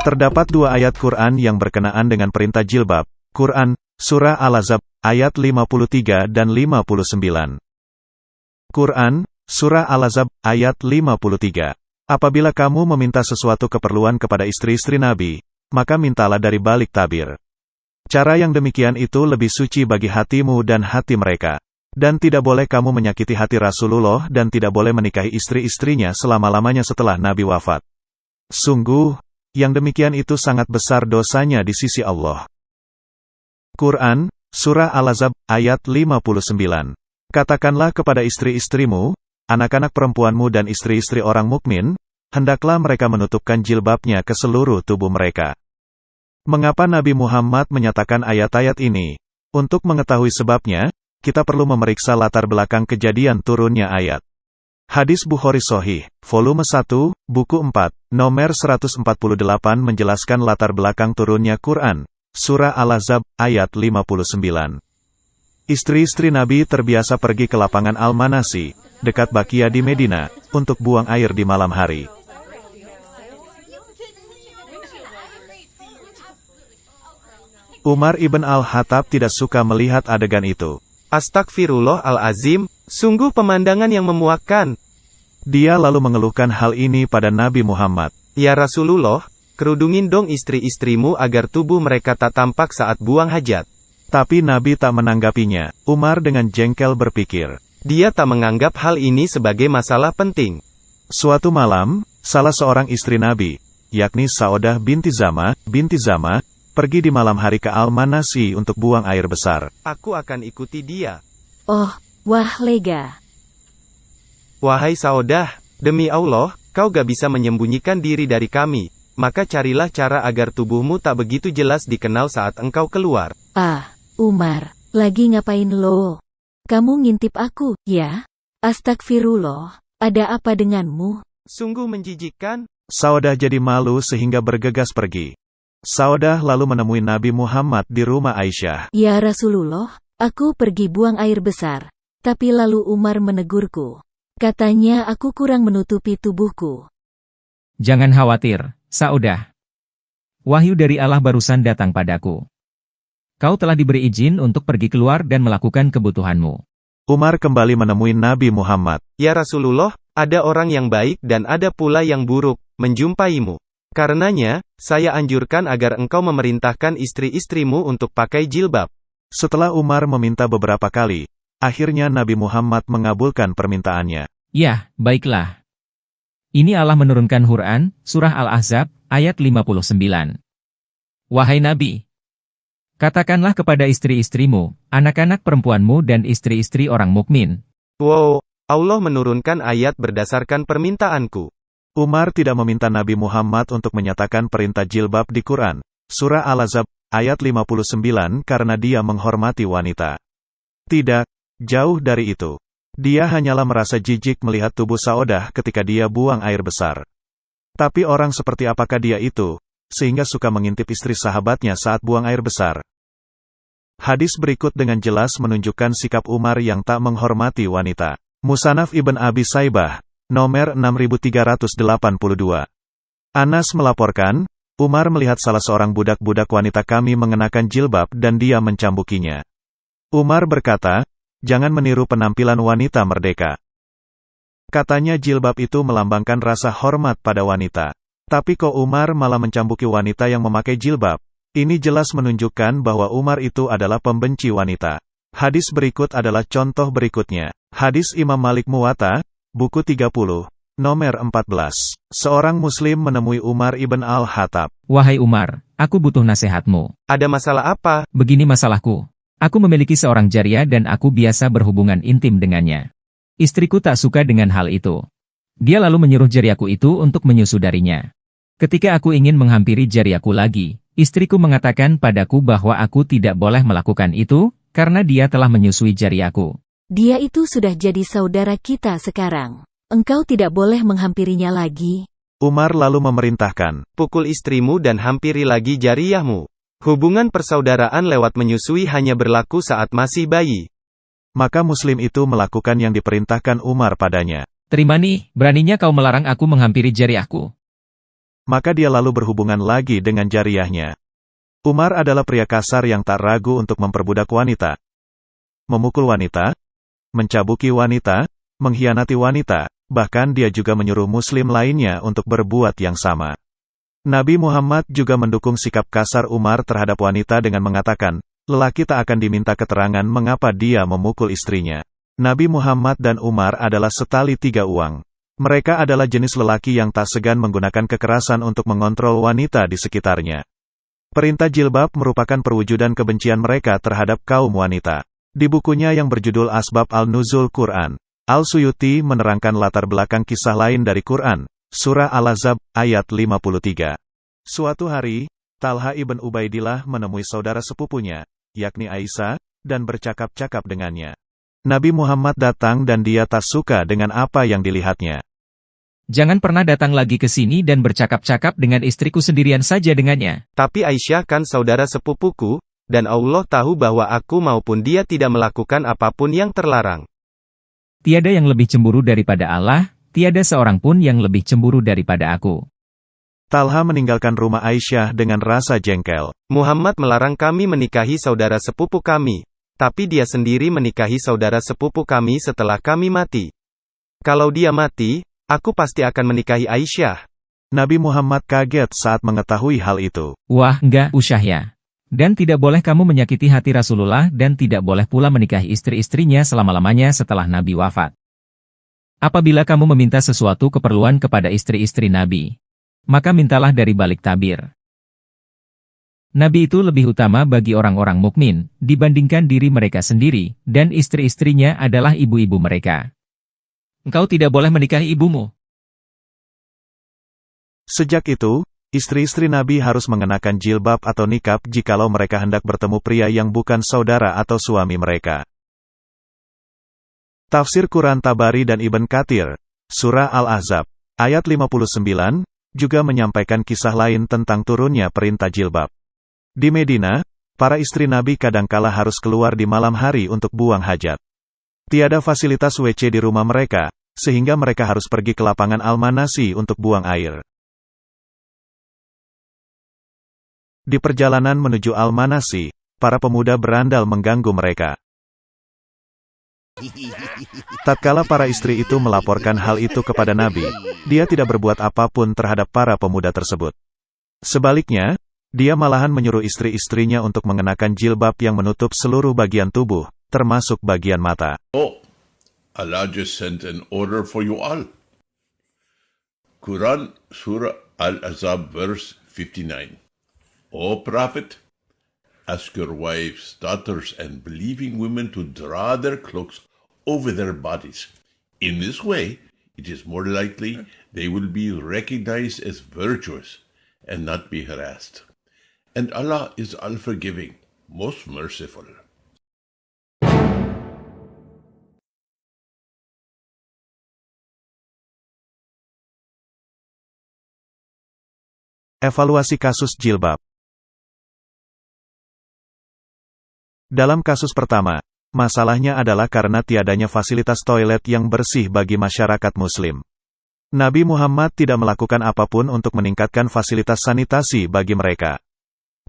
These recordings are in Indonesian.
Terdapat dua ayat Quran yang berkenaan dengan perintah jilbab. Quran, Surah Al-Ahzab, ayat 53 dan 59. Quran, Surah Al-Ahzab, ayat 53. Apabila kamu meminta sesuatu keperluan kepada istri-istri Nabi, maka mintalah dari balik tabir. Cara yang demikian itu lebih suci bagi hatimu dan hati mereka. Dan tidak boleh kamu menyakiti hati Rasulullah dan tidak boleh menikahi istri-istrinya selama-lamanya setelah Nabi wafat. Sungguh, yang demikian itu sangat besar dosanya di sisi Allah. Quran, Surah Al-Ahzab, ayat 59. Katakanlah kepada istri-istrimu, anak-anak perempuanmu dan istri-istri orang mukmin, hendaklah mereka menutupkan jilbabnya ke seluruh tubuh mereka. Mengapa Nabi Muhammad menyatakan ayat-ayat ini? Untuk mengetahui sebabnya, kita perlu memeriksa latar belakang kejadian turunnya ayat. Hadis Bukhari Sahih, volume 1, buku 4, nomor 148 menjelaskan latar belakang turunnya Quran, Surah Al-Ahzab, ayat 59. Istri-istri Nabi terbiasa pergi ke lapangan Al-Manasi, dekat Bakia di Medina, untuk buang air di malam hari. Umar ibn Al-Khattab tidak suka melihat adegan itu. Astagfirullahalazim, sungguh pemandangan yang memuakkan. Dia lalu mengeluhkan hal ini pada Nabi Muhammad. Ya Rasulullah, kerudungin dong istri-istrimu agar tubuh mereka tak tampak saat buang hajat. Tapi Nabi tak menanggapinya. Umar dengan jengkel berpikir. Dia tak menganggap hal ini sebagai masalah penting. Suatu malam, salah seorang istri Nabi, yakni Saudah binti Zama, pergi di malam hari ke Al-Manasi untuk buang air besar. Aku akan ikuti dia. Oh, wah lega. Wahai Saudah, demi Allah, kau gak bisa menyembunyikan diri dari kami. Maka carilah cara agar tubuhmu tak begitu jelas dikenal saat engkau keluar. Ah, Umar, lagi ngapain lo? Kamu ngintip aku, ya? Astagfirullah, ada apa denganmu? Sungguh menjijikkan. Saudah jadi malu sehingga bergegas pergi. Saudah lalu menemui Nabi Muhammad di rumah Aisyah. Ya Rasulullah, aku pergi buang air besar. Tapi lalu Umar menegurku. Katanya aku kurang menutupi tubuhku. Jangan khawatir, Saudah. Wahyu dari Allah barusan datang padaku. Kau telah diberi izin untuk pergi keluar dan melakukan kebutuhanmu. Umar kembali menemui Nabi Muhammad. Ya Rasulullah, ada orang yang baik dan ada pula yang buruk, menjumpaimu. Karenanya, saya anjurkan agar engkau memerintahkan istri-istrimu untuk pakai jilbab. Setelah Umar meminta beberapa kali, akhirnya Nabi Muhammad mengabulkan permintaannya. Ya, baiklah. Ini Allah menurunkan Quran, Surah Al-Ahzab, ayat 59. Wahai Nabi, katakanlah kepada istri-istrimu, anak-anak perempuanmu dan istri-istri orang mukmin. Wow, Allah menurunkan ayat berdasarkan permintaanku. Umar tidak meminta Nabi Muhammad untuk menyatakan perintah jilbab di Quran, Surah Al-Ahzab, ayat 59 karena dia menghormati wanita. Tidak, jauh dari itu. Dia hanyalah merasa jijik melihat tubuh Saudah ketika dia buang air besar. Tapi orang seperti apakah dia itu, sehingga suka mengintip istri sahabatnya saat buang air besar? Hadis berikut dengan jelas menunjukkan sikap Umar yang tak menghormati wanita. Musannaf Ibn Abi Saibah, nomor 6382. Anas melaporkan, Umar melihat salah seorang budak-budak wanita kami mengenakan jilbab dan dia mencambukinya. Umar berkata, jangan meniru penampilan wanita merdeka. Katanya jilbab itu melambangkan rasa hormat pada wanita. Tapi kok Umar malah mencambuki wanita yang memakai jilbab? Ini jelas menunjukkan bahwa Umar itu adalah pembenci wanita. Hadis berikut adalah contoh berikutnya. Hadis Imam Malik Muwatta, buku 30, nomor 14. Seorang muslim menemui Umar ibn Al-Khattab. Wahai Umar, aku butuh nasihatmu. Ada masalah apa? Begini masalahku. Aku memiliki seorang jariah dan aku biasa berhubungan intim dengannya. Istriku tak suka dengan hal itu. Dia lalu menyuruh jariahku itu untuk menyusu darinya. Ketika aku ingin menghampiri jariahku lagi, istriku mengatakan padaku bahwa aku tidak boleh melakukan itu, karena dia telah menyusui jariahku. Dia itu sudah jadi saudara kita sekarang. Engkau tidak boleh menghampirinya lagi. Umar lalu memerintahkan, pukul istrimu dan hampiri lagi jariyahmu. Hubungan persaudaraan lewat menyusui hanya berlaku saat masih bayi. Maka muslim itu melakukan yang diperintahkan Umar padanya. Terima nih, beraninya kau melarang aku menghampiri jariahku. maka dia lalu berhubungan lagi dengan jariyahnya. Umar adalah pria kasar yang tak ragu untuk memperbudak wanita, memukul wanita, mencabuki wanita, mengkhianati wanita, bahkan dia juga menyuruh muslim lainnya untuk berbuat yang sama. Nabi Muhammad juga mendukung sikap kasar Umar terhadap wanita dengan mengatakan, lelaki tak akan diminta keterangan mengapa dia memukul istrinya. Nabi Muhammad dan Umar adalah setali tiga uang. Mereka adalah jenis lelaki yang tak segan menggunakan kekerasan untuk mengontrol wanita di sekitarnya. Perintah jilbab merupakan perwujudan kebencian mereka terhadap kaum wanita. Di bukunya yang berjudul Asbab al-Nuzul Quran, Al-Suyuti menerangkan latar belakang kisah lain dari Quran, Surah Al-Ahzab, ayat 53. Suatu hari, Talha ibn Ubaidillah menemui saudara sepupunya, yakni Aisyah, dan bercakap-cakap dengannya. Nabi Muhammad datang dan dia tak suka dengan apa yang dilihatnya. Jangan pernah datang lagi ke sini dan bercakap-cakap dengan istriku sendirian saja dengannya. Tapi Aisyah kan saudara sepupuku, dan Allah tahu bahwa aku maupun dia tidak melakukan apapun yang terlarang. Tiada yang lebih cemburu daripada Allah, tiada seorang pun yang lebih cemburu daripada aku. Talha meninggalkan rumah Aisyah dengan rasa jengkel. Muhammad melarang kami menikahi saudara sepupu kami, tapi dia sendiri menikahi saudara sepupu kami setelah kami mati. Kalau dia mati, aku pasti akan menikahi Aisyah. Nabi Muhammad kaget saat mengetahui hal itu. Wah, enggak usah ya. Dan tidak boleh kamu menyakiti hati Rasulullah dan tidak boleh pula menikahi istri-istrinya selama-lamanya setelah Nabi wafat. Apabila kamu meminta sesuatu keperluan kepada istri-istri Nabi, maka mintalah dari balik tabir. Nabi itu lebih utama bagi orang-orang mukmin dibandingkan diri mereka sendiri, dan istri-istrinya adalah ibu-ibu mereka. Engkau tidak boleh menikahi ibumu. Sejak itu, istri-istri Nabi harus mengenakan jilbab atau nikab jikalau mereka hendak bertemu pria yang bukan saudara atau suami mereka. Tafsir Quran Tabari dan Ibn Katsir, Surah Al-Ahzab, ayat 59, juga menyampaikan kisah lain tentang turunnya perintah jilbab. Di Medina, para istri Nabi kadangkala harus keluar di malam hari untuk buang hajat. Tiada fasilitas WC di rumah mereka, sehingga mereka harus pergi ke lapangan Al-Manasi untuk buang air. Di perjalanan menuju Al-Manasi, para pemuda berandal mengganggu mereka. Tatkala para istri itu melaporkan hal itu kepada Nabi, dia tidak berbuat apapun terhadap para pemuda tersebut. Sebaliknya, dia malahan menyuruh istri-istrinya untuk mengenakan jilbab yang menutup seluruh bagian tubuh, termasuk bagian mata. Oh, Allah just sent an order for you all. Quran Surah Al-Ahzab verse 59. O Prophet, ask your wives, daughters, and believing women to draw their cloaks over their bodies. In this way, it is more likely they will be recognized as virtuous and not be harassed. And Allah is all-forgiving, most merciful. Evaluasi kasus jilbab. Dalam kasus pertama, masalahnya adalah karena tiadanya fasilitas toilet yang bersih bagi masyarakat Muslim. Nabi Muhammad tidak melakukan apapun untuk meningkatkan fasilitas sanitasi bagi mereka.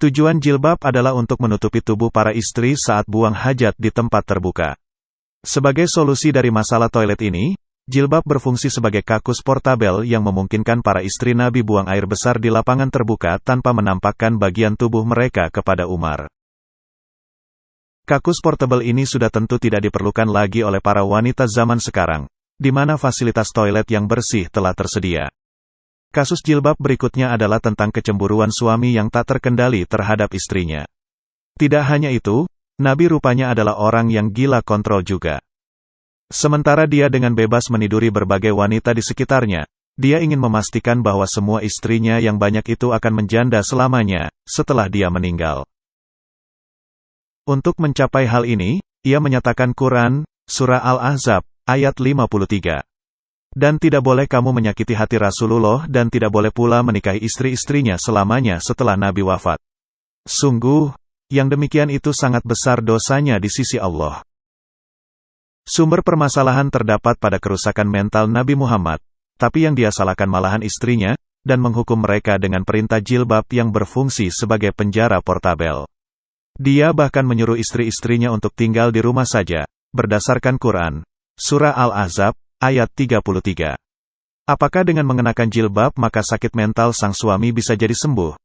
Tujuan jilbab adalah untuk menutupi tubuh para istri saat buang hajat di tempat terbuka. Sebagai solusi dari masalah toilet ini, jilbab berfungsi sebagai kakus portabel yang memungkinkan para istri Nabi buang air besar di lapangan terbuka tanpa menampakkan bagian tubuh mereka kepada Umar. Kakus portable ini sudah tentu tidak diperlukan lagi oleh para wanita zaman sekarang, di mana fasilitas toilet yang bersih telah tersedia. Kasus jilbab berikutnya adalah tentang kecemburuan suami yang tak terkendali terhadap istrinya. Tidak hanya itu, Nabi rupanya adalah orang yang gila kontrol juga. Sementara dia dengan bebas meniduri berbagai wanita di sekitarnya, dia ingin memastikan bahwa semua istrinya yang banyak itu akan menjanda selamanya, setelah dia meninggal. Untuk mencapai hal ini, ia menyatakan Quran, Surah Al-Ahzab, ayat 53. Dan tidak boleh kamu menyakiti hati Rasulullah dan tidak boleh pula menikahi istri-istrinya selamanya setelah Nabi wafat. Sungguh, yang demikian itu sangat besar dosanya di sisi Allah. Sumber permasalahan terdapat pada kerusakan mental Nabi Muhammad, tapi yang dia salahkan malahan istrinya, dan menghukum mereka dengan perintah jilbab yang berfungsi sebagai penjara portabel. Dia bahkan menyuruh istri-istrinya untuk tinggal di rumah saja, berdasarkan Quran, Surah Al-Ahzab, ayat 33. Apakah dengan mengenakan jilbab maka sakit mental sang suami bisa jadi sembuh?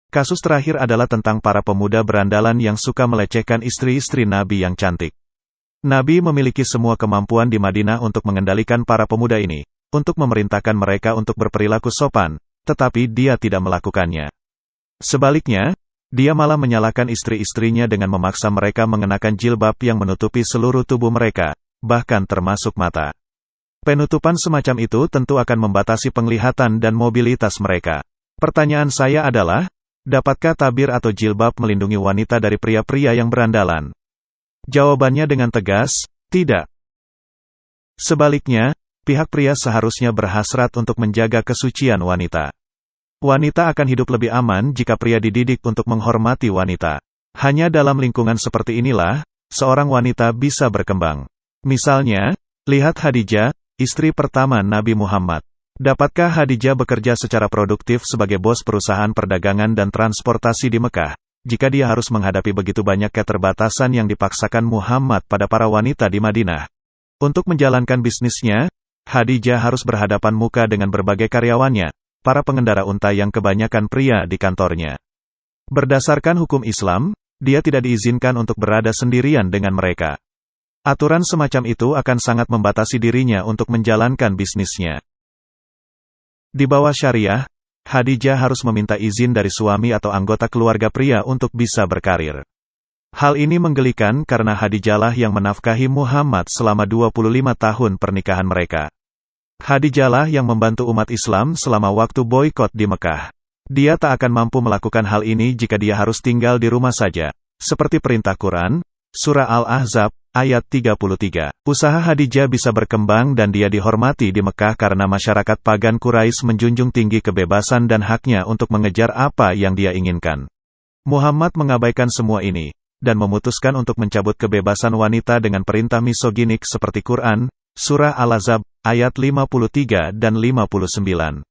Kasus terakhir adalah tentang para pemuda berandalan yang suka melecehkan istri-istri Nabi yang cantik. Nabi memiliki semua kemampuan di Madinah untuk mengendalikan para pemuda ini, untuk memerintahkan mereka untuk berperilaku sopan, tetapi dia tidak melakukannya. Sebaliknya, dia malah menyalahkan istri-istrinya dengan memaksa mereka mengenakan jilbab yang menutupi seluruh tubuh mereka, bahkan termasuk mata. Penutupan semacam itu tentu akan membatasi penglihatan dan mobilitas mereka. Pertanyaan saya adalah, dapatkah tabir atau jilbab melindungi wanita dari pria-pria yang berandalan? Jawabannya dengan tegas, tidak. Sebaliknya, pihak pria seharusnya berhasrat untuk menjaga kesucian wanita. Wanita akan hidup lebih aman jika pria dididik untuk menghormati wanita. Hanya dalam lingkungan seperti inilah, seorang wanita bisa berkembang. Misalnya, lihat Khadijah, istri pertama Nabi Muhammad. Dapatkah Khadijah bekerja secara produktif sebagai bos perusahaan perdagangan dan transportasi di Mekah, jika dia harus menghadapi begitu banyak keterbatasan yang dipaksakan Muhammad pada para wanita di Madinah? Untuk menjalankan bisnisnya, Khadijah harus berhadapan muka dengan berbagai karyawannya, para pengendara unta yang kebanyakan pria di kantornya. Berdasarkan hukum Islam, dia tidak diizinkan untuk berada sendirian dengan mereka. Aturan semacam itu akan sangat membatasi dirinya untuk menjalankan bisnisnya. Di bawah syariah, Khadijah harus meminta izin dari suami atau anggota keluarga pria untuk bisa berkarir. Hal ini menggelikan karena Khadijahlah yang menafkahi Muhammad selama 25 tahun pernikahan mereka. Khadijahlah yang membantu umat Islam selama waktu boikot di Mekah. Dia tak akan mampu melakukan hal ini jika dia harus tinggal di rumah saja, seperti perintah Quran, Surah Al-Ahzab, ayat 33. Usaha Khadijah bisa berkembang dan dia dihormati di Mekah karena masyarakat pagan Quraisy menjunjung tinggi kebebasan dan haknya untuk mengejar apa yang dia inginkan. Muhammad mengabaikan semua ini, dan memutuskan untuk mencabut kebebasan wanita dengan perintah misoginik seperti Quran, Surah Al-Ahzab, ayat 53 dan 59.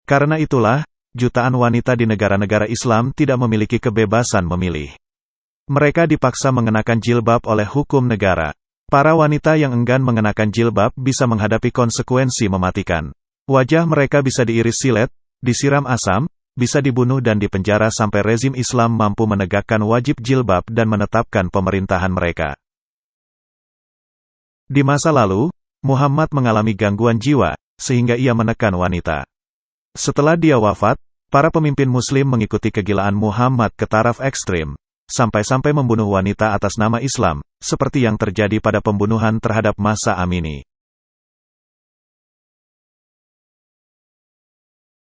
Karena itulah, jutaan wanita di negara-negara Islam tidak memiliki kebebasan memilih. Mereka dipaksa mengenakan jilbab oleh hukum negara. Para wanita yang enggan mengenakan jilbab bisa menghadapi konsekuensi mematikan. Wajah mereka bisa diiris silet, disiram asam, bisa dibunuh dan dipenjara sampai rezim Islam mampu menegakkan wajib jilbab dan menetapkan pemerintahan mereka. Di masa lalu, Muhammad mengalami gangguan jiwa, sehingga ia menekan wanita. Setelah dia wafat, para pemimpin Muslim mengikuti kegilaan Muhammad ke taraf ekstrim, sampai-sampai membunuh wanita atas nama Islam, seperti yang terjadi pada pembunuhan terhadap Mahsa Amini.